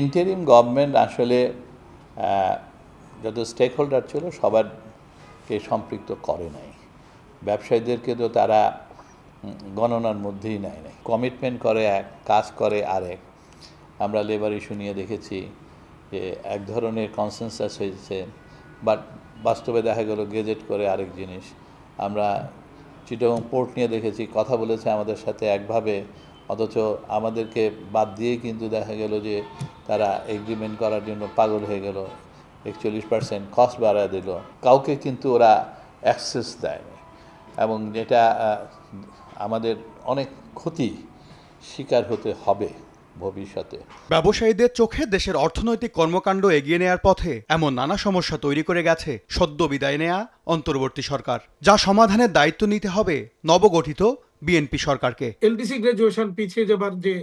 Interim government আসলে যত stake holder ছিল সবারকে সম্পৃক্ত করে নাই। ব্যবসায়ীদেরকে তো তারা গণনার মধ্যেই নেয় নাই। কমিটমেন্ট করে এক, কাজ করে আরেক। আমরা লেবার ইস্যু নিয়ে দেখেছি যে এক ধরনের কনসেনসাস হয়েছে, বাট বাস্তবে দেখা গেল গেজেট করে আরেক জিনিস। আমরা চিটাগং পোর্ট নিয়ে দেখেছি, কথা বলেছে আমাদের সাথে একভাবে, অথচ আমাদেরকে বাদ দিয়ে কিন্তু দেখা গেল যে তারা এগ্রিমেন্ট করার জন্য পাগল হয়ে গেল, 41% কস্ট বাড়ায় দিল। কাউকে কিন্তু ওরা অ্যাক্সেস দেয়নি, এবং যেটা আমাদের অনেক ক্ষতি শিকার হতে হবে ভবিষ্যতে। ব্যবসায়ীদের চোখে দেশের অর্থনৈতিক কর্মকাণ্ড এগিয়ে নেয়ার পথে এমন নানা সমস্যা তৈরি করে গেছে সদ্য বিদায় নেয়া অন্তর্বর্তী সরকার, যা সমাধানের দায়িত্ব নিতে হবে নবগঠিত বিএনপি সরকারকে। এলডিসি গ্রাজুয়েশন পিছিয়ে যাবার যে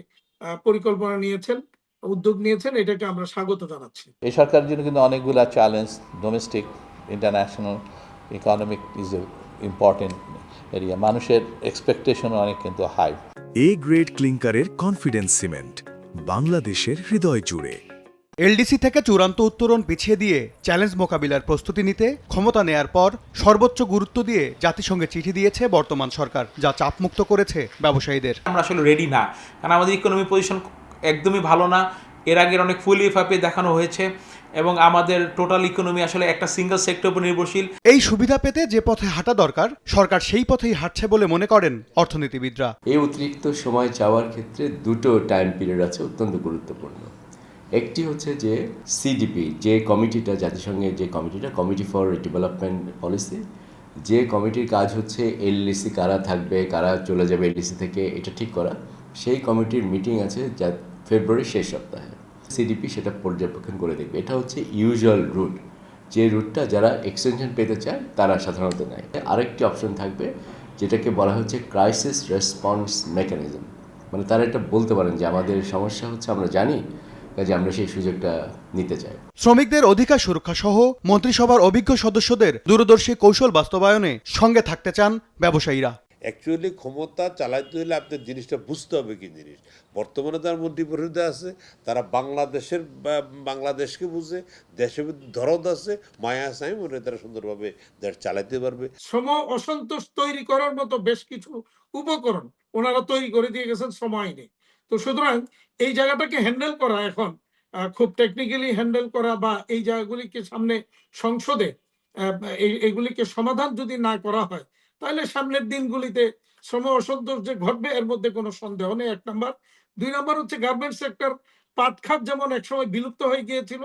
পরিকল্পনা নিয়েছেন, উদ্যোগ নিয়েছেন, এটাকে আমরা স্বাগত জানাচ্ছি। এই সরকারের জন্য কিন্তু অনেকগুলো challenge, domestic, international, economic is a important area. মানুষের এক্সপেকটেশন অনেক কিন্তু হাই। এ গ্রেড ক্লিংকারের কনফিডেন্স সিমেন্ট, বাংলাদেশের হৃদয় জুড়ে। এলডিসি থেকে চূড়ান্ত উত্তরণ পিছিয়ে দিয়ে চ্যালেঞ্জ মোকাবিলার প্রস্তুতি নিতে ক্ষমতা নেয়ার পর সর্বোচ্চ গুরুত্ব দিয়ে জাতিসংঘে চিঠি দিয়েছে বর্তমান সরকার, যা চাপমুক্ত করেছে ব্যবসায়ীদের। আমরা আসলে রেডি না, কারণ আমাদের ইকোনমি পজিশন একদমই ভালো না। এর আগের অনেক ফুলিয়ে দেখানো হয়েছে, এবং আমাদের টোটাল ইকোনমি আসলে একটা সিঙ্গেল সেক্টর উপর নির্ভরশীল। এই সুবিধা পেতে যে পথে হাঁটা দরকার, সরকার সেই পথেই হাঁটছে বলে মনে করেন অর্থনীতিবিদরা। এই অতিরিক্ত সময় চাওয়ার ক্ষেত্রে দুটো টাইম পিরিয়ড আছে অত্যন্ত গুরুত্বপূর্ণ। একটি হচ্ছে যে সিডিপি, যে কমিটিটা, জাতিসংঘের যে কমিটিটা, কমিটি ফর ডেভেলপমেন্ট পলিসি, যে কমিটির কাজ হচ্ছে এলডিসি কারা থাকবে, কারা চলে যাবে এলডিসি থেকে, এটা ঠিক করা। সেই কমিটির মিটিং আছে যা ফেব্রুয়ারির শেষ সপ্তাহে। সিডিপি সেটা পর্যবেক্ষণ করে দেখবে। এটা হচ্ছে ইউজুয়াল রুট, যে রুটটা যারা এক্সটেনশন পেতে চায় তারা সাধারণত নেয়। আরেকটি অপশন থাকবে যেটাকে বলা হচ্ছে ক্রাইসিস রেসপন্স মেকানিজম, মানে তারা এটা বলতে পারেন যে আমাদের সমস্যা হচ্ছে, আমরা জানি, কাজে আমরা সেই সুযোগটা নিতে চাই। শ্রমিকদের অধিকার সুরক্ষা সহ মন্ত্রিসভার অভিজ্ঞ সদস্যদের দূরদর্শী কৌশল বাস্তবায়নে সঙ্গে থাকতে চান ব্যবসায়ীরা। অ্যাকচুয়ালি ক্ষমতা চালাইতে হলে আপনার জিনিসটা বুঝতে হবে কি জিনিস। বর্তমানে তার মন্ত্রী পরিষদে আছে, তারা বাংলাদেশকে বুঝে, দেশের দরদ আছে, মায়া আছে, আমি মনে হয় তারা সুন্দরভাবে দেশ চালাইতে পারবে। শ্রম অসন্তোষ তৈরি করার মতো বেশ কিছু উপকরণ ওনারা তৈরি করে দিয়ে গেছেন শ্রম আইনে। তো সুতরাং এই জায়গাটাকে হ্যান্ডেল করা এখন খুব টেকনিক্যালি হ্যান্ডেল করা, বা এই জায়গাগুলিকে সামনে সংসদে এইগুলিকে সমাধান যদি না করা হয়, তাহলে সামনের দিনগুলিতে শ্রম অসন্তোষ যে ঘটবে এর মধ্যে কোনো সন্দেহ নেই। 1 নাম্বার। 2 নাম্বার হচ্ছে গার্মেন্টস সেক্টর, পাট খাত যেমন একসময় বিলুপ্ত হয়ে গিয়েছিল,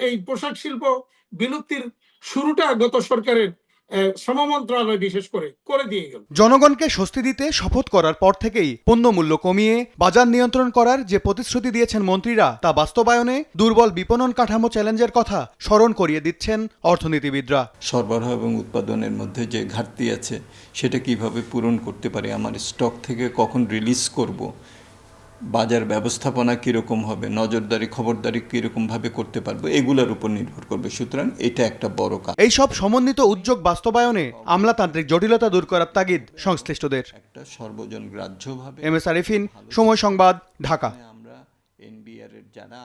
এই পোশাক শিল্প বিলুপ্তির শুরুটা গত সরকারের শ্রম মন্ত্রণালয় বিশেষ করে দিয়ে গেল। জনগণকে স্বস্তি দিতে শপথ করার পর থেকেই পণ্য মূল্য কমিয়ে বাজার নিয়ন্ত্রণ করার যে প্রতিশ্রুতি দিয়েছেন মন্ত্রীরা, তা বাস্তবায়নে দুর্বল বিপণন কাঠামো চ্যালেঞ্জের কথা স্মরণ করিয়ে দিচ্ছেন অর্থনীতিবিদরা। সরবরাহ এবং উৎপাদনের মধ্যে যে ঘাটতি আছে সেটা কিভাবে পূরণ করতে পারে, আমার স্টক থেকে কখন রিলিজ করব, বাজার ব্যবস্থাপনা কীরকম হবে, নজরদারি খবরদারি কীরকমভাবে করতে পারবো, এগুলোর উপর নির্ভর করবে। সুতরাং এটা একটা বড় কাজ। এইসব সমন্বিত উদ্যোগ বাস্তবায়নে আমলাতান্ত্রিক জটিলতা দূর করার তাগিদ সংশ্লিষ্টদের। একটা সর্বজন গ্রাহ্যভাবে। এম এস আরিফিন, সময় সংবাদ, ঢাকা। আমরা এনবিআর এর যারা